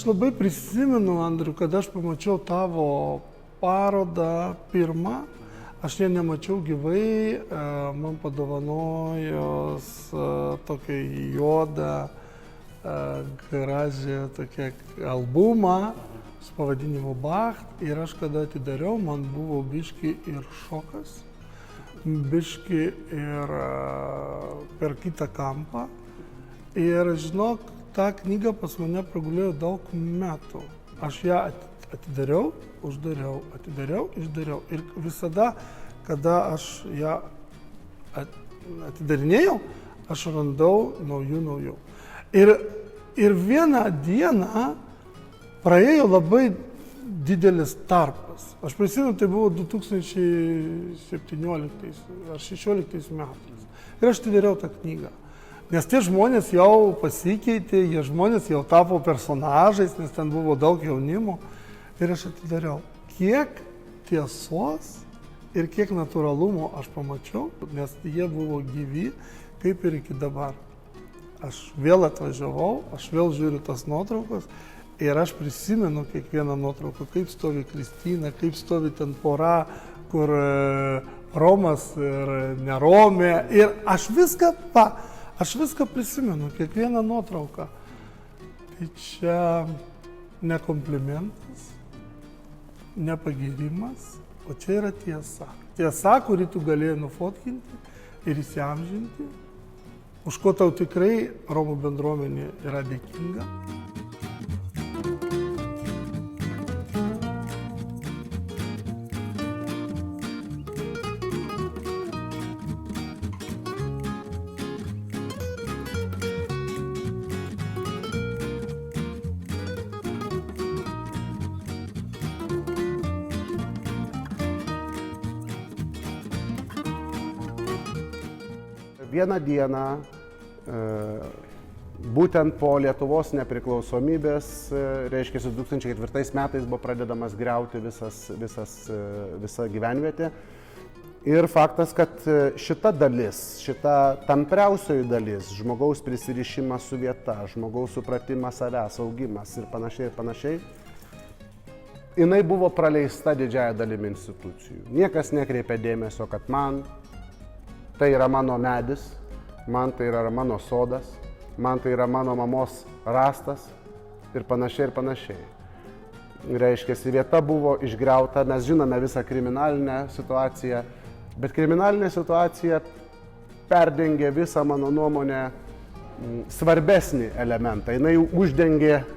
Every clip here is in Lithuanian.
labai prisimenu, Andriu, kad aš pamačiau tavo parodą pirmą. Aš ją nemačiau gyvai, man padovanojos tokią juodą, gražią tokią albumą su pavadinimu Bacht. Ir aš kada atidariau, man buvo biški ir šokas, biški ir per kitą kampą. Ir žinok, ta knyga pas mane pragulėjo daug metų. Aš ją atidariau, uždariau, atidariau, išdariau. Ir visada, kada aš ją atidarinėjau, aš randau naujų. Ir vieną dieną praėjo labai didelis tarpas. Aš prisimenu, tai buvo 2017 ar 2016 metais. Ir aš atidariau tą knygą. Nes tie žmonės jau pasikeitė, jie žmonės jau tapo personažais, nes ten buvo daug jaunimo. Ir aš atidariau. Kiek tiesos ir kiek natūralumo aš pamačiau, nes jie buvo gyvi, kaip ir iki dabar. Aš vėl atvažiavau, aš vėl žiūriu tas nuotraukas ir aš prisimenu kiekvieną nuotrauką, kaip stovi Kristina, kaip stovi ten pora, kur Romas ir neromė. Ir aš viską prisimenu, kiekvieną nuotrauką. Tai čia ne komplimentas, ne pagirimas, o čia yra tiesa. Tiesa, kurį tu galėjai nufotkinti ir įsiamžinti, už ko tau tikrai Romų bendruomenė yra dėkinga. Vieną dieną, būtent po Lietuvos nepriklausomybės, reiškia, 2004 metais buvo pradedamas griauti visa gyvenvietė. Ir faktas, kad šita dalis, šita tampriausioji dalis, žmogaus prisirišimas su vieta, žmogaus supratimas savęs, augimas ir panašiai, jinai buvo praleista didžiąją dalimi institucijų. Niekas nekreipė dėmesio, kad man tai yra mano medis, man tai yra mano sodas, man tai yra mano mamos rąstas ir panašiai. Reiškia, vieta buvo išgriauta, mes žinome visą kriminalinę situaciją, bet kriminalinė situacija perdengė visą, mano nuomonę, svarbesnį elementą. Jis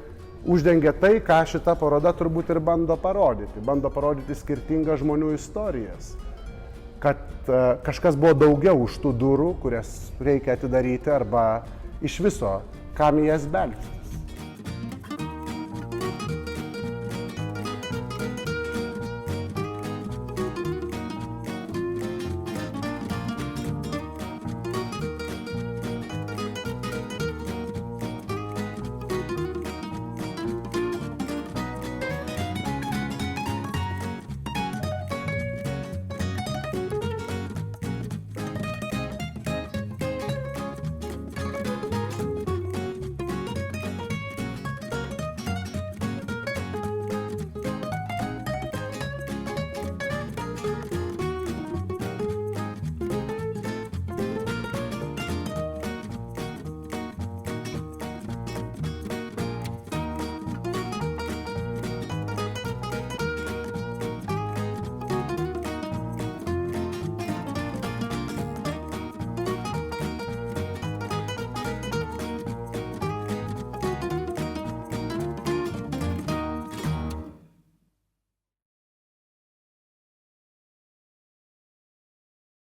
uždengė tai, ką šita paroda turbūt ir bando parodyti. Bando parodyti skirtingas žmonių istorijas. Kad kažkas buvo daugiau už tų durų, kurias reikia atidaryti arba iš viso, kam į jas belsti.